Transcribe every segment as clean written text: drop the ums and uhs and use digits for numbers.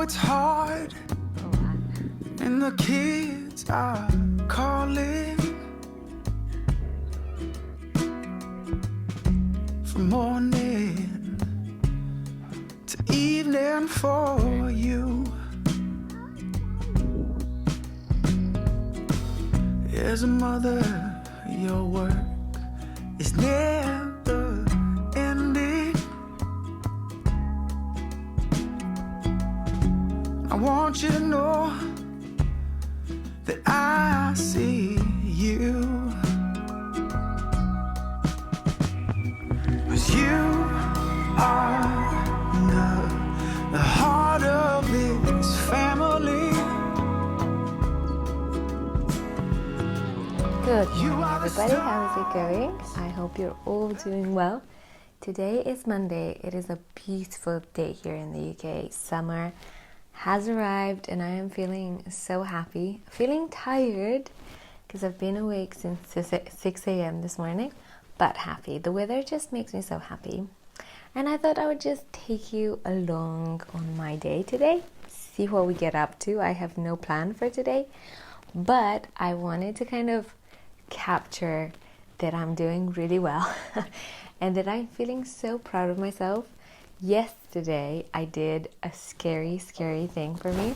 it's hard, and the kids are calling from morning to evening for you. As a mother, your work is never ending. I want you to know that I see you, 'cause you are the heart of this family. Good morning, everybody. How is it going? I hope you're all doing well. Today is Monday. It is a beautiful day here in the UK. Summer has arrived and I am feeling so happy. Feeling tired because I've been awake since 6 a.m. this morning, but happy. The weather just makes me so happy. And I thought I would just take you along on my day today, see what we get up to. I have no plan for today, but I wanted to kind of capture that I'm doing really well and that I'm feeling so proud of myself. Yesterday I did a scary thing for me.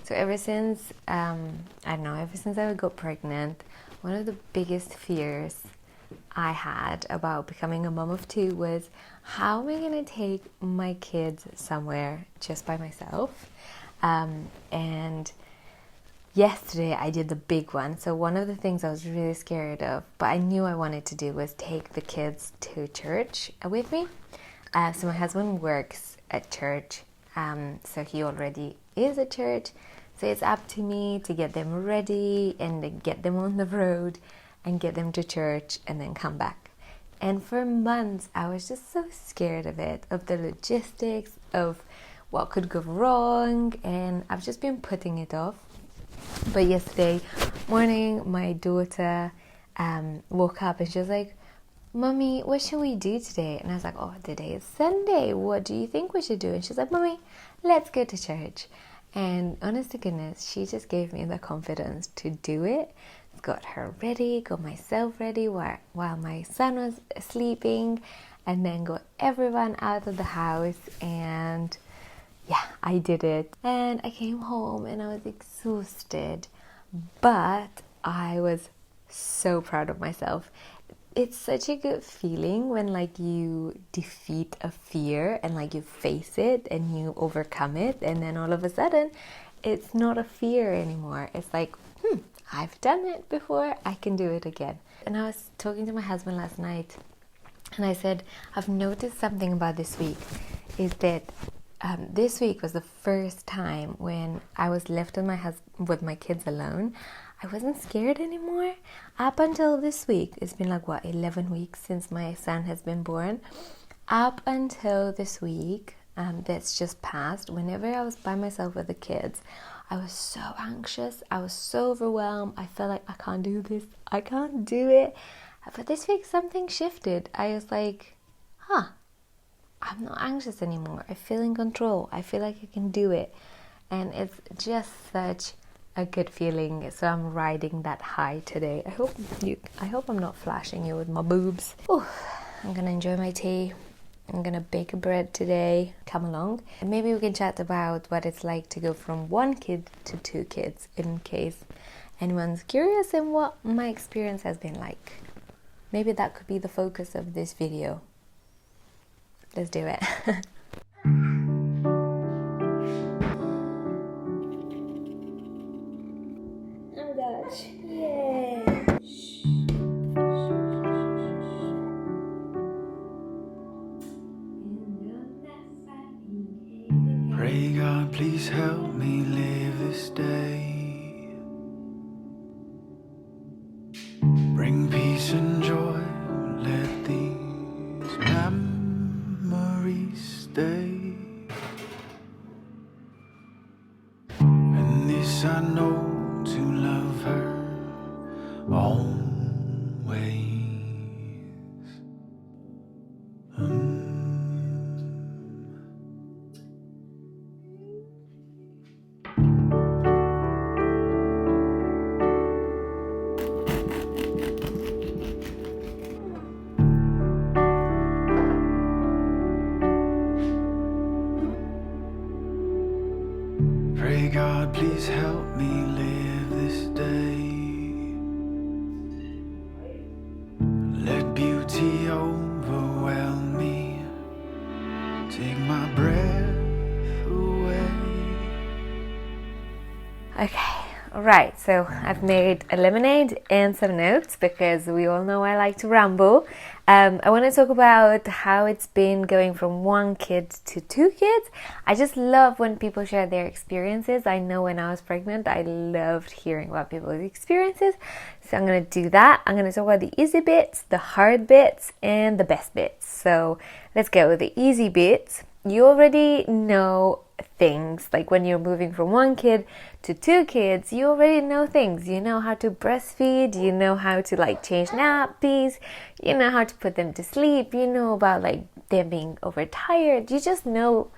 So ever since ever since I got pregnant, one of the biggest fears I had about becoming a mom of two was, how am I going to take my kids somewhere just by myself? And yesterday I did the big one. So one of the things I was really scared of, but I knew I wanted to do, was take the kids to church with me. So my husband works at church, so he already is at church. So it's up to me to get them ready and get them on the road and get them to church and then come back. And for months I was just so scared of it, of the logistics, of what could go wrong, and I've just been putting it off. But yesterday morning my daughter woke up and she was like, "Mummy, what should we do today?" And I was like, "Oh, today is Sunday. What do you think we should do?" And she's like, "Mummy, let's go to church." And honest to goodness, she just gave me the confidence to do it. Got her ready, got myself ready while my son was sleeping, and then got everyone out of the house. And yeah, I did it. And I came home and I was exhausted, but I was so proud of myself. It's such a good feeling when you defeat a fear and you face it and you overcome it, and then all of a sudden it's not a fear anymore. It's like, I've done it before, I can do it again. And I was talking to my husband last night and I said, I've noticed something about this week, is that this week was the first time when I was left with my kids alone. I wasn't scared anymore. Up until this week, it's been 11 weeks since my son has been born. Up until this week, that's just passed, whenever I was by myself with the kids, I was so anxious. I was so overwhelmed. I felt like I can't do this. I can't do it. But this week something shifted. I was like, I'm not anxious anymore. I feel in control. I feel like I can do it. And it's just such a good feeling. So I'm riding that high today. I hope I'm not flashing you with my boobs. Ooh, I'm gonna enjoy my tea. I'm gonna bake a bread today. Come along. And maybe we can chat about what it's like to go from one kid to two kids, in case anyone's curious, and what my experience has been like. Maybe that could be the focus of this video. Let's do it. Oh gosh, yay! Pray God, please help me live this day. Bring peace and joy, let these memories stay. And this I know, to love her always. Right, so I've made a lemonade and some notes because we all know I like to ramble. I want to talk about how it's been going from one kid to two kids. I just love when people share their experiences. I know when I was pregnant, I loved hearing about people's experiences. So I'm going to do that. I'm going to talk about the easy bits, the hard bits, and the best bits. So let's go with the easy bits. You already know things, like when you're moving from one kid to two kids, you already know things. You know how to breastfeed, you know how to like change nappies, you know how to put them to sleep, you know about like them being overtired. You just know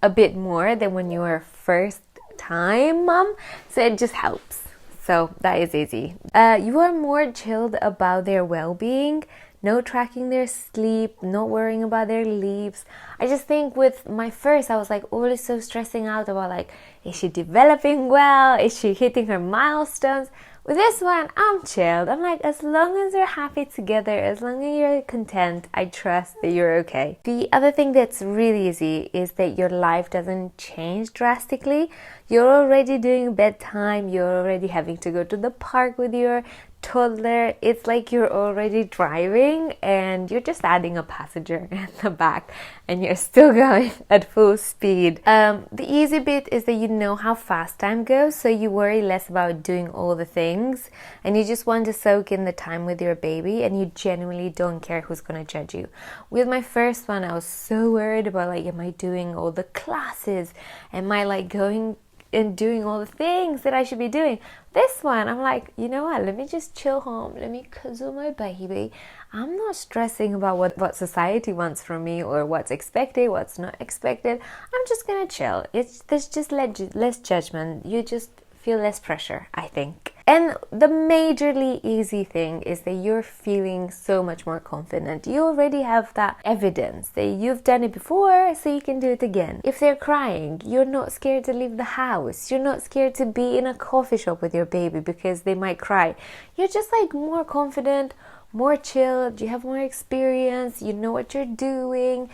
a bit more than when you were first time mom, so it just helps. So that is easy. You are more chilled about their well-being. No tracking their sleep, not worrying about their leaps. I just think with my first, I was like always so stressing out about like, is she developing well? Is she hitting her milestones? With this one, I'm chilled. I'm like, as long as you're happy together, as long as you're content, I trust that you're okay. The other thing that's really easy is that your life doesn't change drastically. You're already doing bedtime. You're already having to go to the park with your toddler. It's like you're already driving and you're just adding a passenger in the back and you're still going at full speed. The easy bit is that you know how fast time goes, so you worry less about doing all the things and you just want to soak in the time with your baby and you genuinely don't care who's going to judge you. With my first one, I was so worried about like, am I doing all the classes? Am I like going and doing all the things that I should be doing? This one, I'm like, you know what, let me just chill home, let me cuddle my baby. I'm not stressing about what society wants from me or what's expected, what's not expected. I'm just gonna chill. There's just less judgment. You just feel less pressure, I think. And the majorly easy thing is that you're feeling so much more confident. You already have that evidence that you've done it before, so you can do it again. If they're crying, you're not scared to leave the house. You're not scared to be in a coffee shop with your baby because they might cry. You're just like more confident, more chilled, you have more experience, you know what you're doing.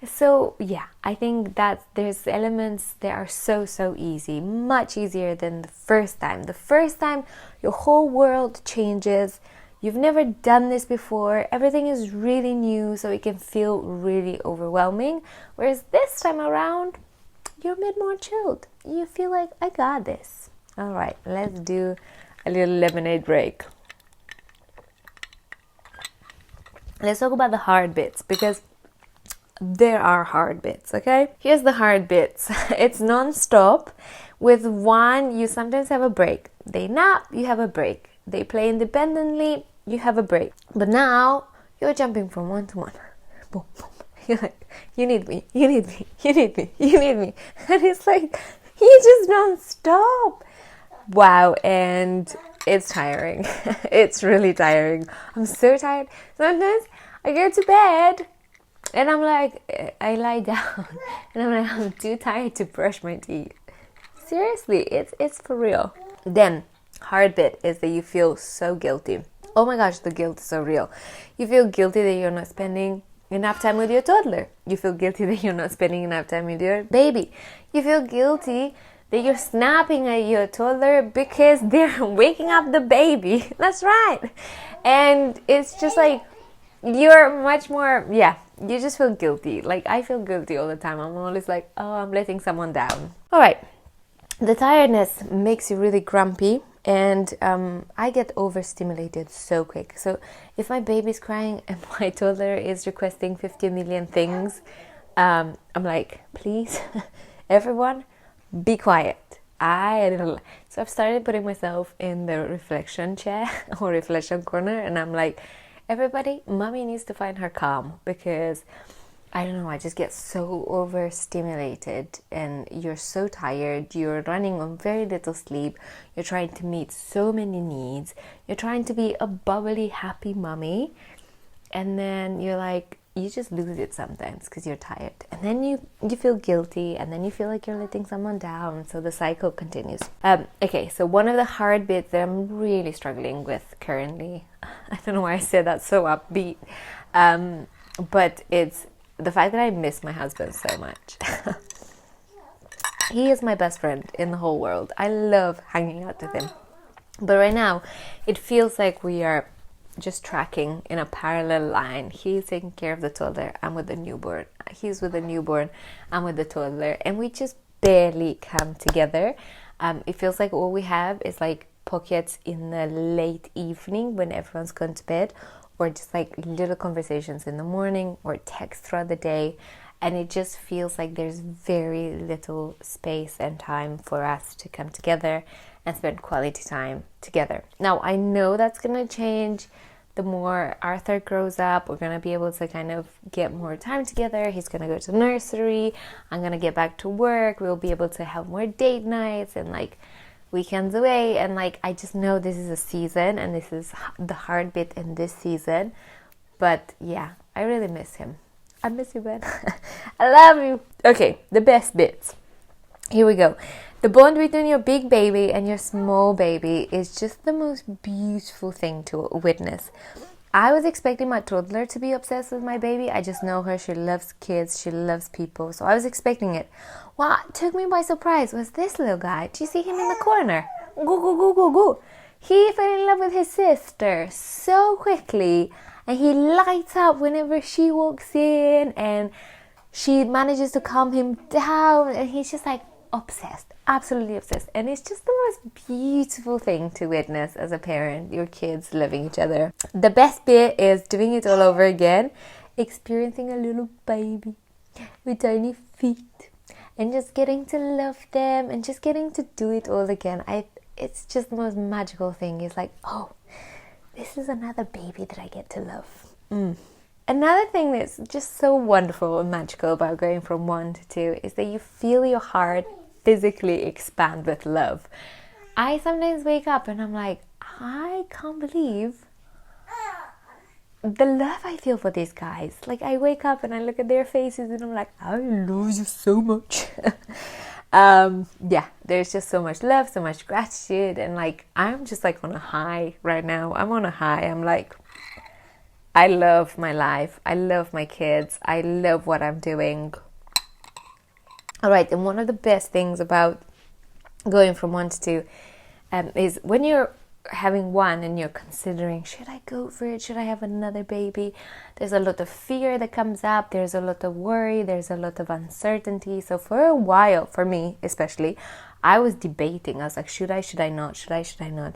So yeah, I think that there's elements that are so easy, much easier than the first time. The first time, your whole world changes. You've never done this before. Everything is really new, so it can feel really overwhelming. Whereas this time around, you're a bit more chilled. You feel like, I got this. All right, let's do a little lemonade break. Let's talk about the hard bits, because there are hard bits, okay? Here's the hard bits. It's non-stop. With one, you sometimes have a break. They nap, you have a break. They play independently, you have a break. But now, you're jumping from one to one. Boom, boom. You're like, you need me, you need me, you need me, you need me. And it's like, you just non-stop. Wow, and it's tiring. It's really tiring. I'm so tired. Sometimes I go to bed and I'm like, I lie down and I'm like, I'm too tired to brush my teeth. Seriously, it's for real. Then, hard bit is that you feel so guilty. Oh my gosh, the guilt is so real. You feel guilty that you're not spending enough time with your toddler. You feel guilty that you're not spending enough time with your baby. You feel guilty that you're snapping at your toddler because they're waking up the baby. That's right. And it's just like, you're much more, you just feel guilty. Like, I feel guilty all the time. I'm always like, oh, I'm letting someone down. All right. The tiredness makes you really grumpy, and I get overstimulated so quick. So if my baby's crying and my toddler is requesting 50 million things, I'm like, please, everyone, be quiet. So I've started putting myself in the reflection chair or reflection corner, and I'm like, everybody, mommy needs to find her calm, because I don't know, I just get so overstimulated and you're so tired, you're running on very little sleep, you're trying to meet so many needs, you're trying to be a bubbly, happy mommy, and then you're like, you just lose it sometimes because you're tired. And then you feel guilty, and then you feel like you're letting someone down, so the cycle continues. Okay, so one of the hard bits that I'm really struggling with currently, I don't know why I said that so upbeat, but it's the fact that I miss my husband so much. He is my best friend in the whole world. I love hanging out with him. But right now, it feels like we are just tracking in a parallel line. He's taking care of the toddler. I'm with the newborn. He's with the newborn. I'm with the toddler. And we just barely come together. It feels like all we have is like pockets in the late evening when everyone's gone to bed, or just like little conversations in the morning or text throughout the day. And it just feels like there's very little space and time for us to come together and spend quality time together. Now, I know that's going to change. The more Arthur grows up, we're going to be able to kind of get more time together. He's going to go to nursery. I'm going to get back to work. We'll be able to have more date nights and like weekends away. And like, I just know this is a season and this is the hard bit in this season. But yeah, I really miss him. I miss you, Ben. I love you. Okay, the best bits. Here we go. The bond between your big baby and your small baby is just the most beautiful thing to witness. I was expecting my toddler to be obsessed with my baby. I just know her. She loves kids. She loves people. So I was expecting it. What took me by surprise was this little guy. Do you see him in the corner? Go, go, go, go, go. He fell in love with his sister so quickly. And he lights up whenever she walks in. And she manages to calm him down. And he's just like obsessed. Absolutely obsessed. And it's just the most beautiful thing to witness as a parent, your kids loving each other. The best bit is doing it all over again, experiencing a little baby with tiny feet and just getting to love them and just getting to do it all again. It's just the most magical thing. It's like, oh, this is another baby that I get to love. Another thing that's just so wonderful and magical about going from 1 to 2 is that you feel your heart physically expand with love. I sometimes wake up and I'm like, I can't believe the love I feel for these guys. Like, I wake up and I look at their faces and I'm like, I love you so much. Yeah, there's just so much love, so much gratitude, and like, I'm just like on a high right now. I'm on a high. I'm like, I love my life. I love my kids. I love what I'm doing. All right, and one of the best things about going from 1 to 2 is when you're having one and you're considering, should I go for it? Should I have another baby? There's a lot of fear that comes up. There's a lot of worry. There's a lot of uncertainty. So for a while, for me especially, I was debating. I was like, should I not? Should I not?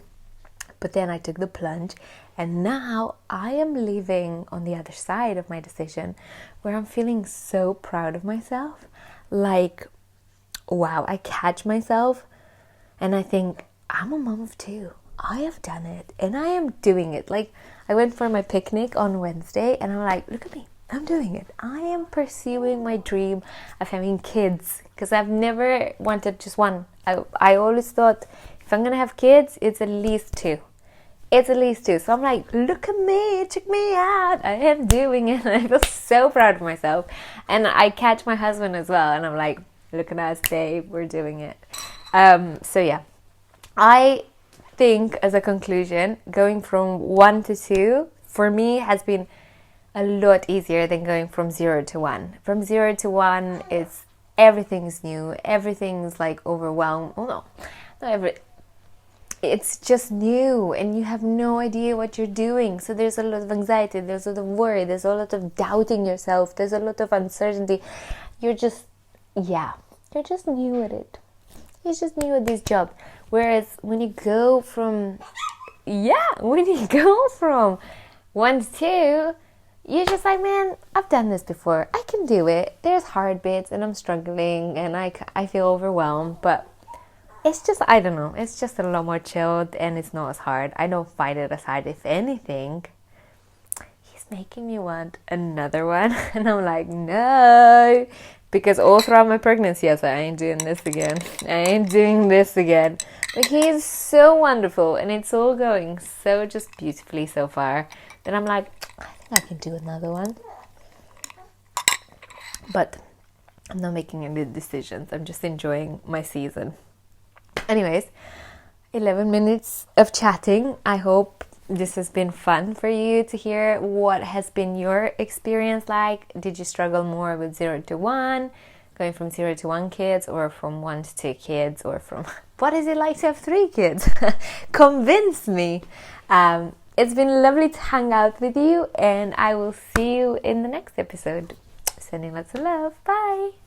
But then I took the plunge, and now I am living on the other side of my decision, where I'm feeling so proud of myself. Like, wow, I catch myself and I think, I'm a mom of 2. I have done it and I am doing it. Like, I went for my picnic on Wednesday and I'm like, look at me, I'm doing it. I am pursuing my dream of having kids, because I've never wanted just one. I always thought, if I'm going to have kids, it's at least 2. It's at least 2. So I'm like, look at me, check me out. I am doing it. And I feel so proud of myself. And I catch my husband as well. And I'm like, look at us, babe. We're doing it. So yeah, I think as a conclusion, going from 1 to 2 for me has been a lot easier than going from 0 to 1. From 0 to 1, it's everything's new. Everything's like overwhelmed. Oh no, not every. It's just new and you have no idea what you're doing. So there's a lot of anxiety, there's a lot of worry, there's a lot of doubting yourself, there's a lot of uncertainty. You're just new at it. You're just new at this job. Whereas when you go from 1 to 2, you're just like, man, I've done this before. I can do it. There's hard bits and I'm struggling and I feel overwhelmed, but it's just, I don't know, it's just a lot more chilled and it's not as hard. I don't find it as hard. If anything, he's making me want another one. And I'm like, no. Because all throughout my pregnancy, I was like, I ain't doing this again. I ain't doing this again. But he is so wonderful and it's all going so just beautifully so far. Then I'm like, I think I can do another one. But I'm not making any decisions. I'm just enjoying my season. Anyways, 11 minutes of chatting. I hope this has been fun for you to hear what has been your experience like. Did you struggle more with 0 to 1, going from 0 to 1 kids, or from 1 to 2 kids, or from what is it like to have 3 kids? Convince me. It's been lovely to hang out with you, and I will see you in the next episode. Sending lots of love. Bye.